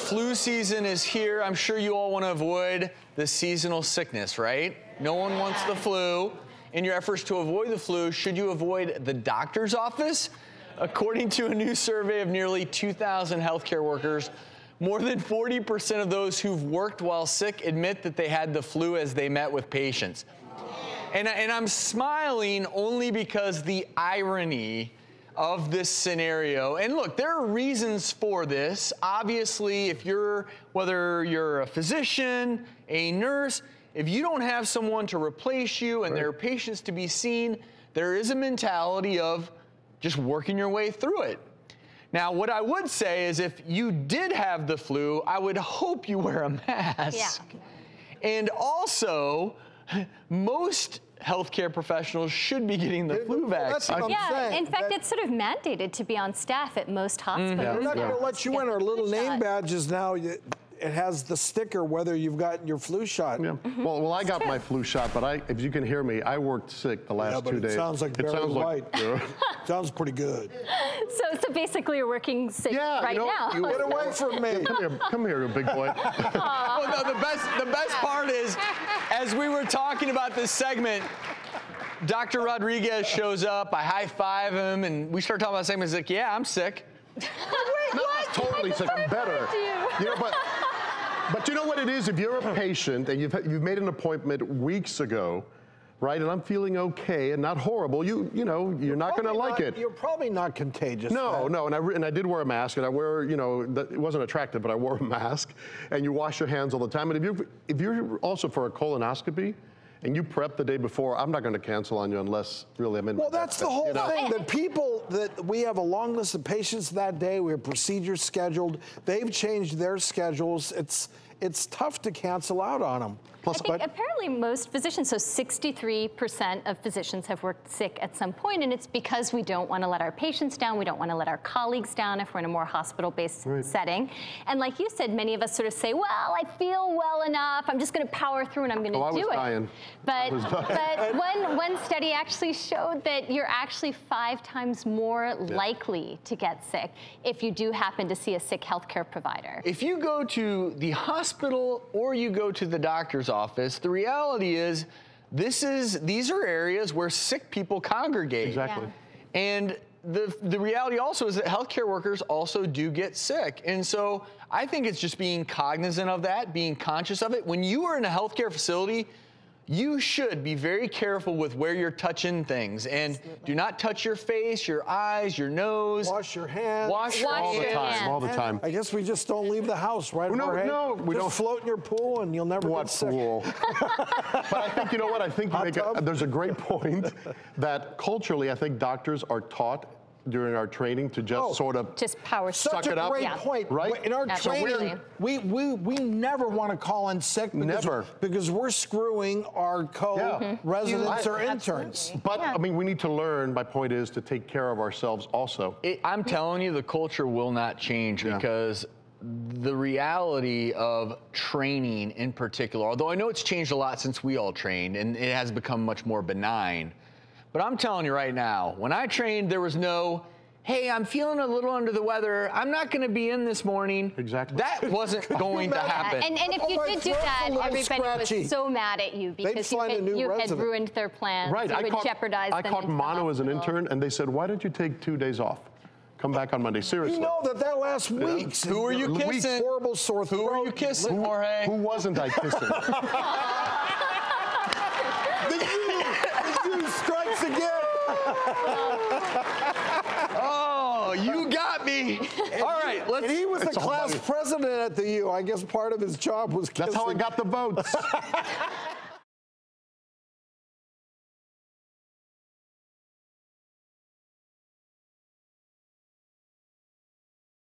flu season is here. I'm sure you all want to avoid the seasonal sickness, right? No one wants the flu. In your efforts to avoid the flu, should you avoid the doctor's office? According to a new survey of nearly 2,000 healthcare workers, more than 40% of those who've worked while sick admit that they had the flu as they met with patients. And I'm smiling only because the irony of this scenario, and look, there are reasons for this. Obviously, whether you're a physician, a nurse, if you don't have someone to replace you and there are patients to be seen, there is a mentality of just working your way through it. Now, what I would say is if you did have the flu, I would hope you wear a mask. Yeah. And also, most healthcare professionals should be getting the flu vaccine. Yeah, in fact, it's sort of mandated to be on staff at most hospitals. We're not going to let you in. Our little name badges now, it has the sticker whether you've gotten your flu shot. Yeah. Well, I got my flu shot, but if you can hear me, I worked sick the last 2 days. It sounds like Barry White. Sounds pretty good. So basically, you're working sick right now. You get away from me. Come here, you big boy. Well, no, the best part is, as we were talking about this segment, Dr. Rodriguez shows up, I high-five him, and we start talking about the segment. He's like, yeah, I'm sick. Wait, what? Totally sick. I'm better. You know, but you know what it is? If you're a patient and you've made an appointment weeks ago, right, and I'm feeling okay and not horrible, you're not going to like it. You're probably not contagious. No, and I did wear a mask, and I wear, it wasn't attractive, but I wore a mask, and you wash your hands all the time. And if you're also for a colonoscopy, and you prep the day before, I'm not going to cancel on you unless really I'm in. Well, that's the whole thing, that we have a long list of patients that day. We have procedures scheduled. They've changed their schedules. It's tough to cancel out on them. Plus, apparently most physicians, so 63% of physicians have worked sick at some point, and it's because we don't want to let our patients down, we don't want to let our colleagues down if we're in a more hospital-based setting. And like you said, many of us sort of say, well, I feel well enough, I'm just going to power through and I'm going to do it. Dying. But one study actually showed that you're actually 5 times more likely to get sick if you do happen to see a sick healthcare provider. If you go to the hospital or you go to the doctor's office, the reality is these are areas where sick people congregate. Exactly. Yeah. And the reality also is that healthcare workers also do get sick. And so I think it's just being cognizant of that, being conscious of it. When you are in a healthcare facility, you should be very careful with where you're touching things, and do not touch your face, your eyes, your nose. Wash your hands. Wash all the time. All the time. I guess we just don't leave the house, right? No, we don't float in your pool, and you'll never get sick. Pool? But I think you know what? I think there's a great point that culturally, I think doctors are taught during our training to just sort of power suck it up. Such a great point. Right? In our training, we never want to call in sick because we're screwing our co-residents or interns. But I mean, we need to learn. My point is to take care of ourselves also. I'm telling you, the culture will not change because the reality of training in particular, although I know it's changed a lot since we all trained and it has become much more benign. But I'm telling you right now, when I trained, there was no, hey, I'm feeling a little under the weather, I'm not going to be in this morning. Exactly. That wasn't going to happen. And if you did do that, everybody was so mad at you because you had ruined their plans. Right. You would jeopardize them. I caught mono as an intern, and they said, why don't you take 2 days off? Come back on Monday. Seriously. You know that last week. Who are you kissing? Horrible sore throat. Who are you kissing, Jorge? Who wasn't I kissing? The U strikes again. Oh, you got me. All right, and he was the class president at the U. I guess part of his job was kissing. That's how I got the votes.